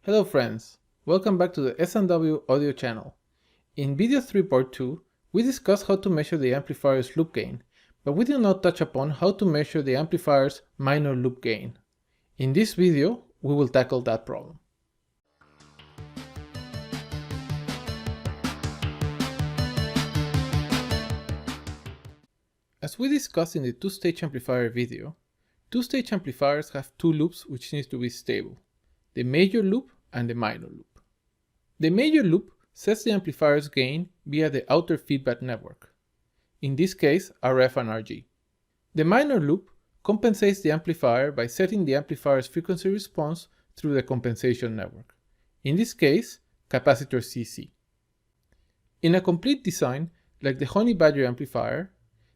Hello friends, welcome back to the S&W audio channel. In video 3 part 2, we discussed how to measure the amplifier's loop gain, but we did not touch upon how to measure the amplifier's minor loop gain. In this video, we will tackle that problem. As we discussed in the two-stage amplifier video, two-stage amplifiers have two loops which need to be stable, the major loop and the minor loop. The major loop sets the amplifier's gain via the outer feedback network, in this case RF and RG. The minor loop compensates the amplifier by setting the amplifier's frequency response through the compensation network, in this case capacitor CC. In a complete design, like the Honey Badger amplifier,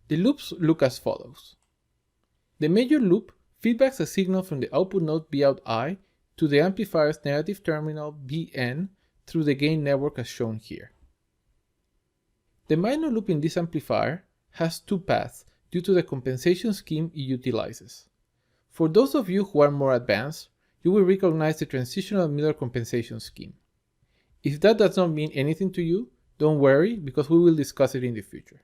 the loops look as follows. The major loop feedbacks a signal from the output node Vout I to the amplifier's negative terminal Vn through the gain network as shown here. The minor loop in this amplifier has two paths due to the compensation scheme it utilizes. For those of you who are more advanced, you will recognize the transitional Miller compensation scheme. If that does not mean anything to you, don't worry because we will discuss it in the future.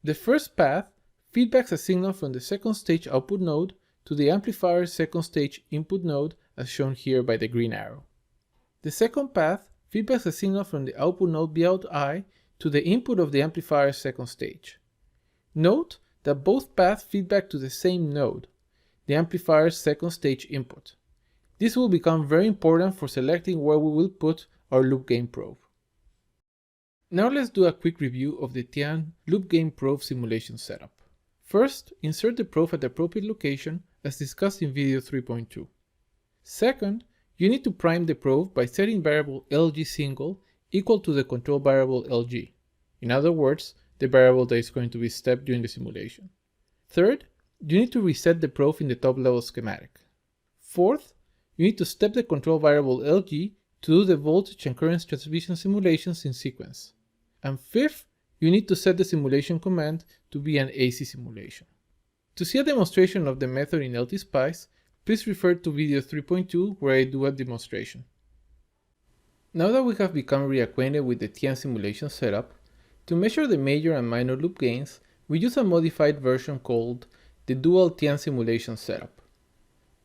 The first path feedbacks a signal from the second stage output node to the amplifier's second stage input node as shown here by the green arrow. The second path feedbacks a signal from the output node Vout I to the input of the amplifier's second stage. Note that both paths feedback to the same node, the amplifier's second stage input. This will become very important for selecting where we will put our loop gain probe. Now let's do a quick review of the Tian loop gain probe simulation setup. First, insert the probe at the appropriate location as discussed in video 3.2. Second, you need to prime the probe by setting variable LG single equal to the control variable LG. In other words, the variable that is going to be stepped during the simulation. Third, you need to reset the probe in the top level schematic. Fourth, you need to step the control variable LG to do the voltage and current transmission simulations in sequence. And fifth, you need to set the simulation command to be an AC simulation. To see a demonstration of the method in LTSpice, please refer to video 3.2 where I do a demonstration. Now that we have become reacquainted with the Tian simulation setup, to measure the major and minor loop gains, we use a modified version called the Dual Tian simulation setup.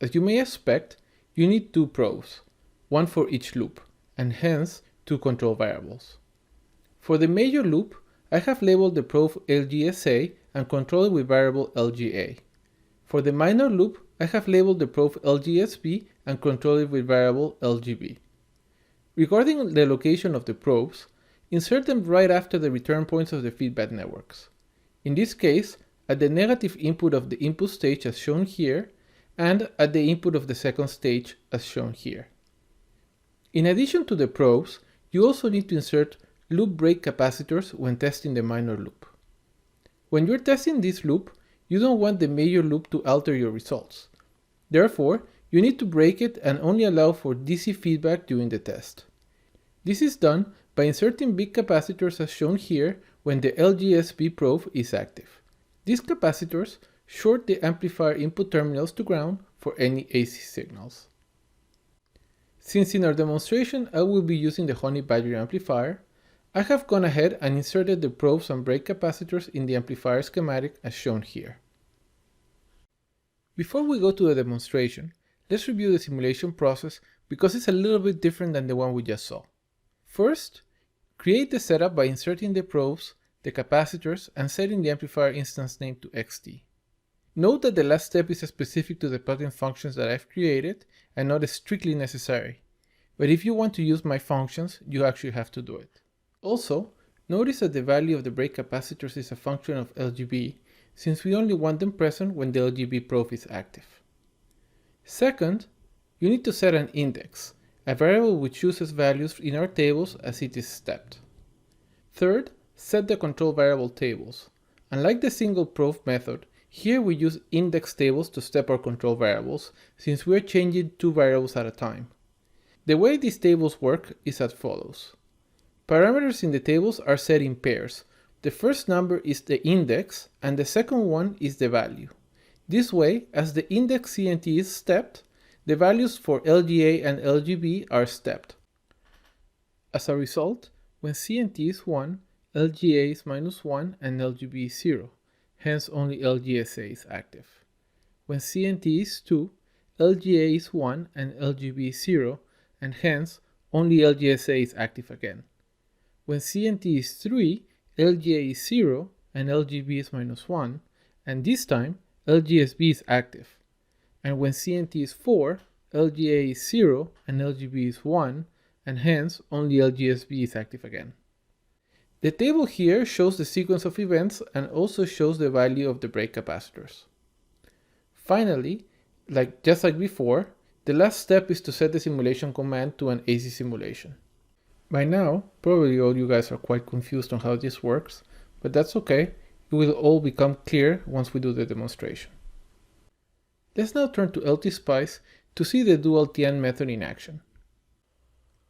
As you may expect, you need two probes, one for each loop, and hence two control variables. For the major loop, I have labeled the probe LGSA and controlled it with variable LGA. For the minor loop, I have labeled the probe LGSB and controlled it with variable LGB. Regarding the location of the probes, insert them right after the return points of the feedback networks. In this case, at the negative input of the input stage as shown here, and at the input of the second stage as shown here. In addition to the probes, you also need to insert loop break capacitors when testing the minor loop. When you're testing this loop, you don't want the major loop to alter your results. Therefore, you need to break it and only allow for DC feedback during the test. This is done by inserting big capacitors as shown here when the LGSB probe is active. These capacitors short the amplifier input terminals to ground for any AC signals. Since in our demonstration I will be using the Honey Badger amplifier, I have gone ahead and inserted the probes and break capacitors in the amplifier schematic as shown here. Before we go to the demonstration, let's review the simulation process because it's a little bit different than the one we just saw. First, create the setup by inserting the probes, the capacitors, and setting the amplifier instance name to XT. Note that the last step is specific to the plugin functions that I've created and not strictly necessary, but if you want to use my functions, you actually have to do it. Also, notice that the value of the break capacitors is a function of LGB, since we only want them present when the LGB probe is active. Second, you need to set an index, a variable which uses values in our tables as it is stepped. Third, set the control variable tables. Unlike the single probe method, here we use index tables to step our control variables, since we are changing two variables at a time. The way these tables work is as follows. Parameters in the tables are set in pairs. The first number is the index and the second one is the value. This way, as the index CNT is stepped, the values for LGA and LGB are stepped. As a result, when CNT is 1, LGA is -1 and LGB is 0, hence only LGSA is active. When CNT is 2, LGA is 1 and LGB is 0, and hence only LGSA is active again. When CNT is 3, LGA is 0 and LGB is -1, and this time LGSB is active. And when CNT is 4, LGA is 0 and LGB is 1, and hence only LGSB is active again. The table here shows the sequence of events and also shows the value of the brake capacitors. Finally, just like before, the last step is to set the simulation command to an AC simulation. By now, probably all you guys are quite confused on how this works, but that's okay, it will all become clear once we do the demonstration. Let's now turn to LTSpice to see the Dual Tian method in action.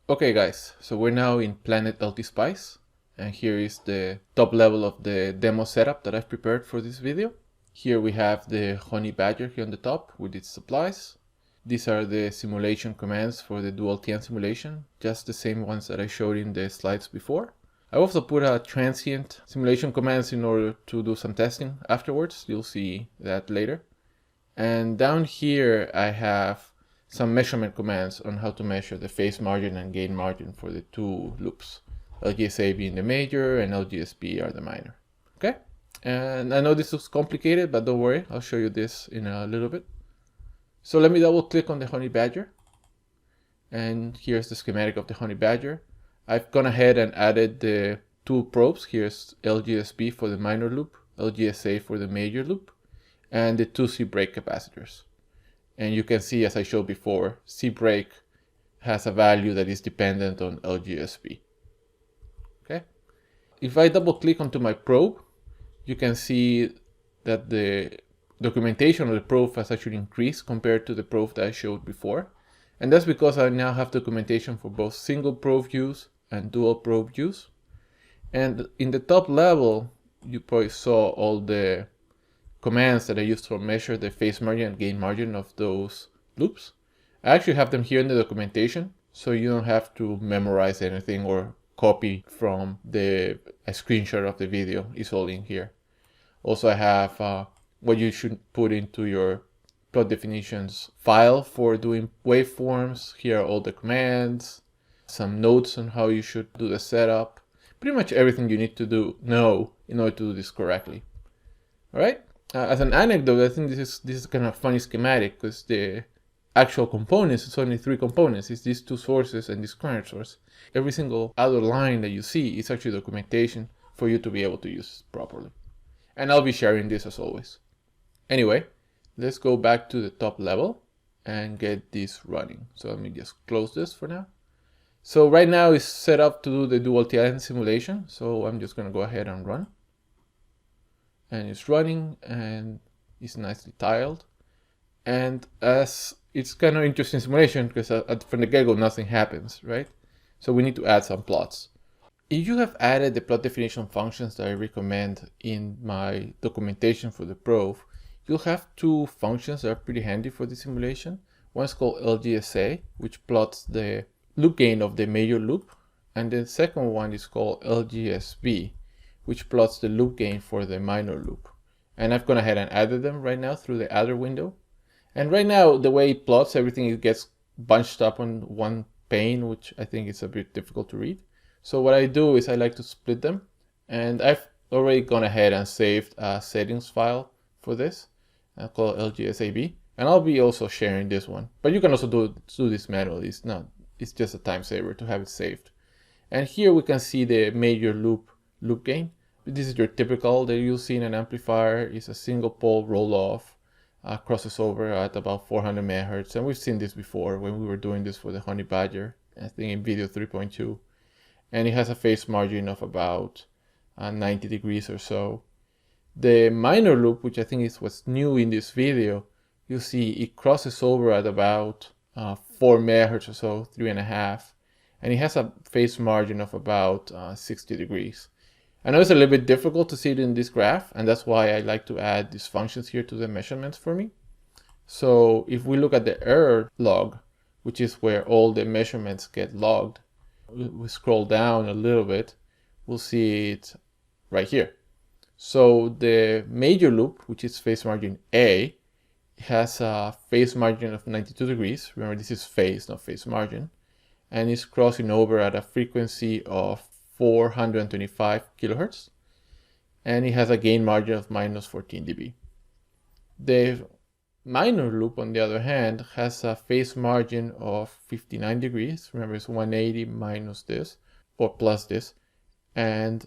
Okay guys, so we're now in Planet LTSpice, and here is the top level of the demo setup that I've prepared for this video. Here we have the Honey Badger here on the top with its supplies. These are the simulation commands for the Dual Tian simulation, just the same ones that I showed in the slides before. I also put a transient simulation commands in order to do some testing afterwards. You'll see that later. And down here I have some measurement commands on how to measure the phase margin and gain margin for the two loops. LGSA being the major and LGSB are the minor. Okay? And I know this looks complicated, but don't worry, I'll show you this in a little bit. So let me double click on the Honey Badger. And here's the schematic of the Honey Badger. I've gone ahead and added the two probes. Here's LGSB for the minor loop, LGSA for the major loop, and the two C brake capacitors. And you can see, as I showed before, C brake has a value that is dependent on LGSB. Okay. If I double click onto my probe, you can see that the documentation of the probe has actually increased compared to the probe that I showed before. And that's because I now have documentation for both single probe use and dual probe use. And in the top level, you probably saw all the commands that I used to measure the phase margin and gain margin of those loops. I actually have them here in the documentation, so you don't have to memorize anything or copy from a screenshot of the video. It's all in here. Also, I have what you should put into your plot definitions file for doing waveforms. Here are all the commands, some notes on how you should do the setup, pretty much everything you need to know in order to do this correctly. All right. As an anecdote, I think this is kind of a funny schematic because the actual components, it's only 3 components. It's these 2 sources and this current source. Every single other line that you see is actually documentation for you to be able to use it properly. And I'll be sharing this as always. Anyway, let's go back to the top level and get this running. So let me just close this for now. So right now it's set up to do the Dual Tian simulation. So I'm just going to go ahead and run. And it's running and it's nicely tiled. And as it's kind of interesting simulation because from the get-go nothing happens, right? So we need to add some plots. If you have added the plot definition functions that I recommend in my documentation for the probe, you'll have 2 functions that are pretty handy for the simulation. One is called LGSA, which plots the loop gain of the major loop. And the second one is called LGSB, which plots the loop gain for the minor loop. And I've gone ahead and added them right now through the adder window. And right now, the way it plots everything, it gets bunched up on one pane, which I think is a bit difficult to read. So what I do is I like to split them. And I've already gone ahead and saved a settings file for this. I'll call it LGSAB. And I'll be also sharing this one. But you can also do this manually. It's just a time saver to have it saved. And here we can see the major loop gain. This is your typical that you'll see in an amplifier. It's a single pole roll off, crosses over at about 400 megahertz. And we've seen this before when we were doing this for the Honey Badger, I think in video 3.2. And it has a phase margin of about 90 degrees or so. The minor loop, which I think is what's new in this video, you'll see it crosses over at about 4 megahertz or so, 3.5. And it has a phase margin of about 60 degrees. I know it's a little bit difficult to see it in this graph, and that's why I like to add these functions here to the measurements for me. So if we look at the error log, which is where all the measurements get logged, we scroll down a little bit, we'll see it right here. So the major loop, which is phase margin A, has a phase margin of 92 degrees. Remember, this is phase, not phase margin. And it's crossing over at a frequency of 425 kilohertz. And it has a gain margin of minus 14 dB. The minor loop, on the other hand, has a phase margin of 59 degrees. Remember, it's 180 minus this, or plus this. And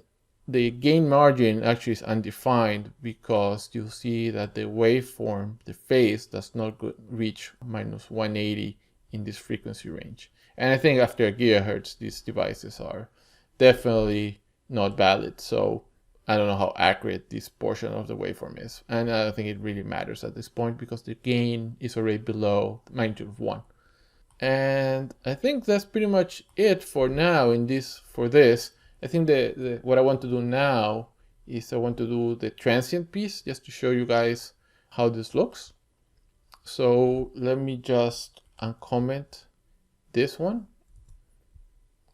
the gain margin actually is undefined because you'll see that the waveform, the phase, does not reach minus 180 in this frequency range. And I think after a gigahertz, these devices are definitely not valid. So I don't know how accurate this portion of the waveform is. And I don't think it really matters at this point because the gain is already below the magnitude of 1. And I think that's pretty much it for now for this. I think what I want to do now is I want to do the transient piece just to show you guys how this looks. So let me just uncomment this one.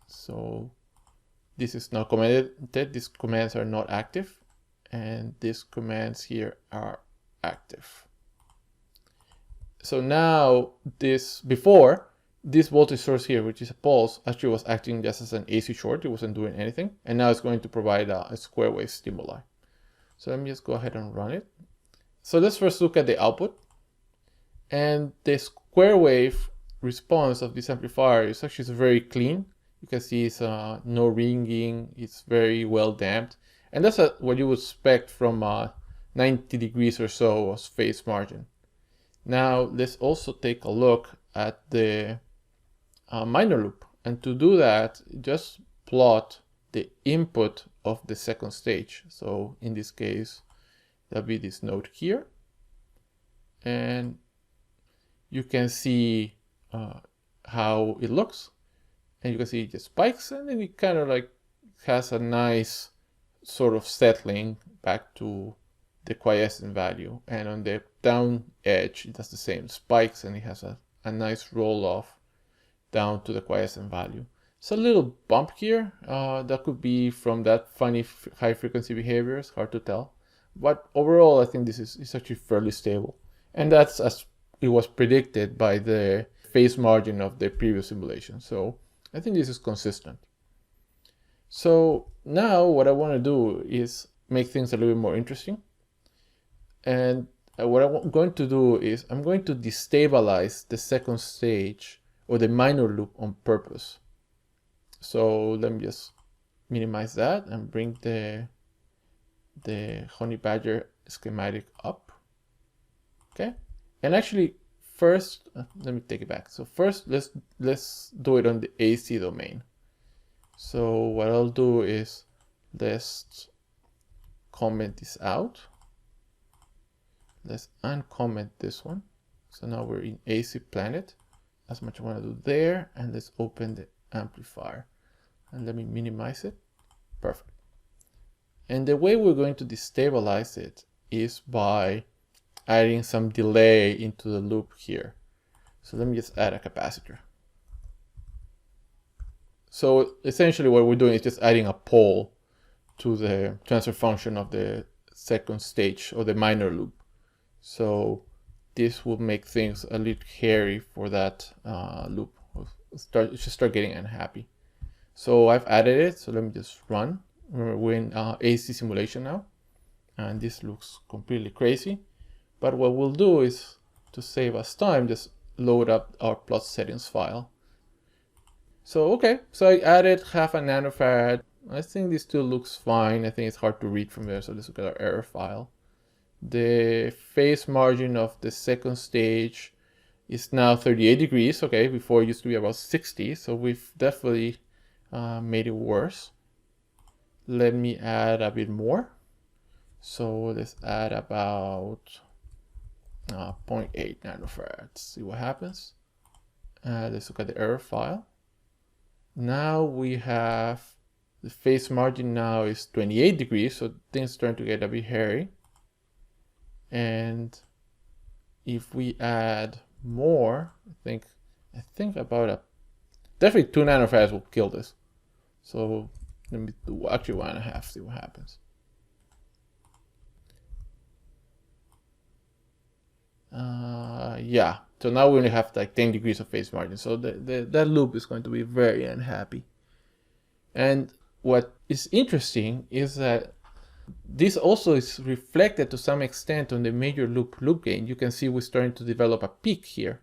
So this is not commented. These commands are not active, and these commands here are active. So now before, this voltage source here, which is a pulse, actually was acting just as an AC short. It wasn't doing anything. And now it's going to provide a square wave stimuli. So let me just go ahead and run it. So let's first look at the output. And the square wave response of this amplifier is actually very clean. You can see it's no ringing. It's very well damped. And that's what you would expect from 90 degrees or so as phase margin. Now let's also take a look at the minor loop, and to do that, just plot the input of the second stage. So in this case, there'll be this node here, and you can see how it looks, and you can see it just spikes, and then it kind of like has a nice sort of settling back to the quiescent value, and on the down edge it does the same, spikes, and it has a nice roll off down to the quiescent value. It's a little bump here. That could be from that funny high frequency behavior. It's hard to tell. But overall, I think this is actually fairly stable. And that's as it was predicted by the phase margin of the previous simulation. So I think this is consistent. So now what I want to do is make things a little bit more interesting. And what I'm going to do is I'm going to destabilize the second stage or the minor loop on purpose. So let me just minimize that and bring the Honey Badger schematic up. Okay, and actually first let me take it back. So first let's do it on the AC domain. So what I'll do is let's comment this out. Let's uncomment this one. So now we're in AC planet. That's much I want to do there, and let's open the amplifier and let me minimize it. Perfect. And the way we're going to destabilize it is by adding some delay into the loop here. So let me just add a capacitor. So essentially what we're doing is just adding a pole to the transfer function of the second stage or the minor loop. So this will make things a little hairy for that loop. It should start getting unhappy. So I've added it. So let me just run. Remember, we're in AC simulation now, and this looks completely crazy. But what we'll do is, to save us time, just load up our plot settings file. So okay, so I added half a nanofarad. I think this still looks fine. I think it's hard to read from there. So let's look at our error file. The phase margin of the second stage is now 38 degrees. Okay, before it used to be about 60. So we've definitely made it worse. Let me add a bit more. So let's add about 0.8 nanofarads. See what happens. Let's look at the error file. Now we have the phase margin now is 28 degrees. So things starting to get a bit hairy. And if we add more, I think about definitely 2 nanofarads will kill this. So let me do actually 1.5, see what happens. Yeah, so now we only have like 10 degrees of phase margin. So that loop is going to be very unhappy. And what is interesting is that this also is reflected to some extent on the major loop gain. You can see we're starting to develop a peak here.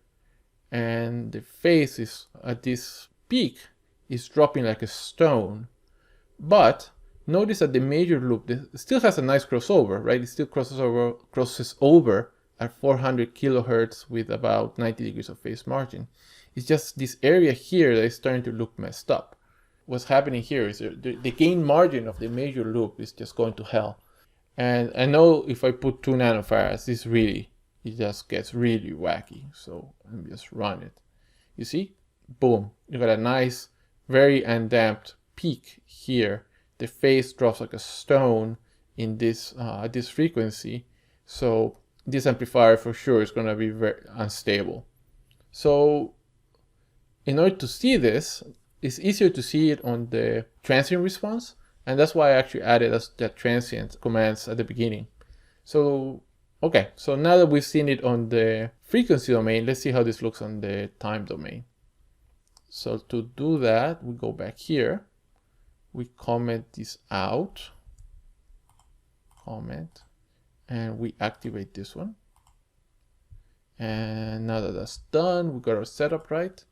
And the phase is at this peak is dropping like a stone. But notice that the major loop still has a nice crossover, right? It still crosses over at 400 kilohertz with about 90 degrees of phase margin. It's just this area here that is starting to look messed up. What's happening here is the gain margin of the major loop is just going to hell. And I know if I put 2 nanofarads, it just gets really wacky. So let me just run it. You see? Boom. You got a nice, very undamped peak here. The phase drops like a stone in this frequency. So this amplifier for sure is going to be very unstable. So in order to see this, it's easier to see it on the transient response. And that's why I actually added that transient commands at the beginning. So, okay, so now that we've seen it on the frequency domain, let's see how this looks on the time domain. So to do that, we go back here, we comment this out, comment, and we activate this one. And now that that's done, we got our setup right.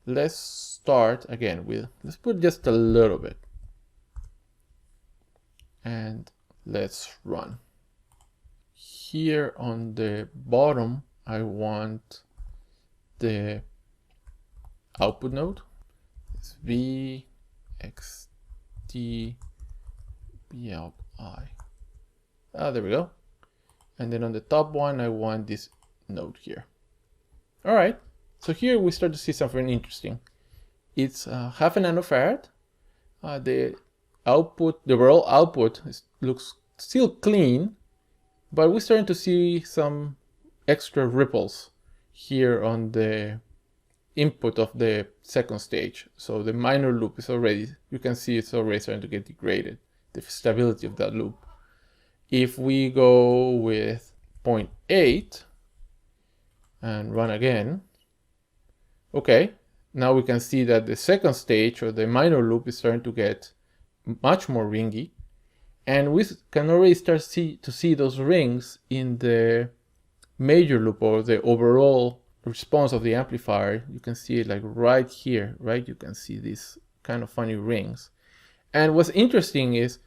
Let's start again with, let's put just a little bit. And let's run. Here on the bottom, I want the output node. It's V, X, T, B out I. There we go. And then on the top one, I want this node here. All right. So here we start to see something interesting. It's half a nanofarad. The overall output looks still clean, but we're starting to see some extra ripples here on the input of the second stage. So the minor loop is already, you can see it's already starting to get degraded, the stability of that loop. If we go with 0.8 and run again, okay, now we can see that the second stage or the minor loop is starting to get much more ringy, and we can already start to see those rings in the major loop or the overall response of the amplifier. You can see it like right here, right? You can see these kind of funny rings. And what's interesting is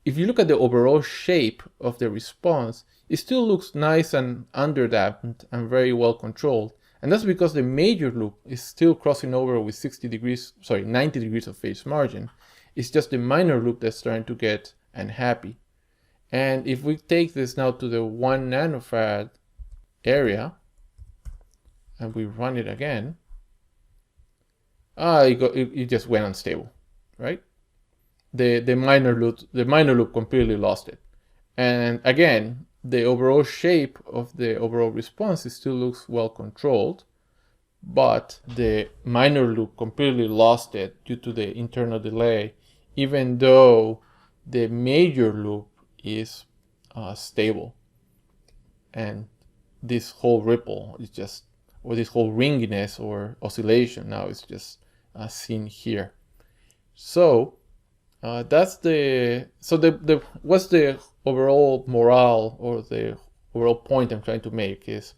if you look at the overall shape of the response, it still looks nice and underdamped and very well controlled. And that's because the major loop is still crossing over with 90 degrees of phase margin. It's just the minor loop that's starting to get unhappy. And if we take this now to the 1 nanofarad area and we run it again, it just went unstable, right? The minor loop completely lost it. And again, the overall shape of the overall response still looks well controlled, but the minor loop completely lost it due to the internal delay, even though the major loop is stable. And this whole ripple is just, or this whole ringiness or oscillation now is just seen here. So what's the overall morale or the overall point I'm trying to make is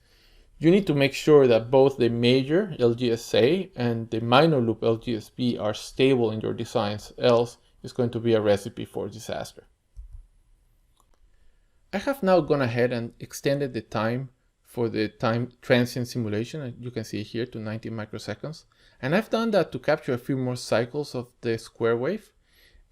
you need to make sure that both the major LGSA and the minor loop LGSB are stable in your designs, else it's going to be a recipe for disaster. I have now gone ahead and extended the time for the time transient simulation, you can see here, to 90 microseconds. And I've done that to capture a few more cycles of the square wave.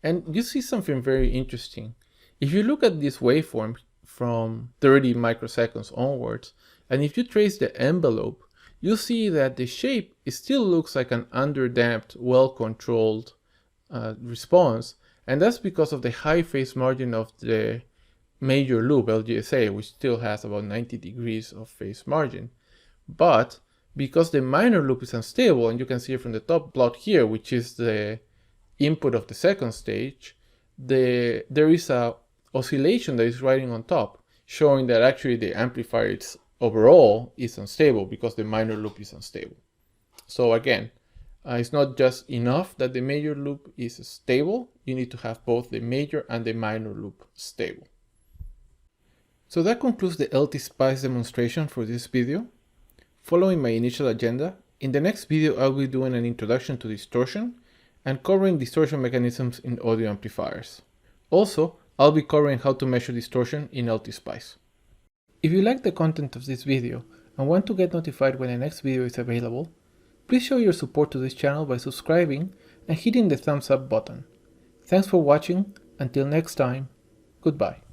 And you see something very interesting. If you look at this waveform from 30 microseconds onwards, and if you trace the envelope, you'll see that the shape still looks like an underdamped, well-controlled response. And that's because of the high phase margin of the major loop, LGSA, which still has about 90 degrees of phase margin. But because the minor loop is unstable, and you can see it from the top plot here, which is the input of the second stage, there is a oscillation that is riding on top, showing that actually the amplifier overall is unstable because the minor loop is unstable. So again, it's not just enough that the major loop is stable, you need to have both the major and the minor loop stable. So that concludes the LTSpice demonstration for this video. Following my initial agenda, in the next video I'll be doing an introduction to distortion and covering distortion mechanisms in audio amplifiers. Also, I'll be covering how to measure distortion in LTSpice. If you like the content of this video and want to get notified when the next video is available, please show your support to this channel by subscribing and hitting the thumbs up button. Thanks for watching. Until next time, goodbye.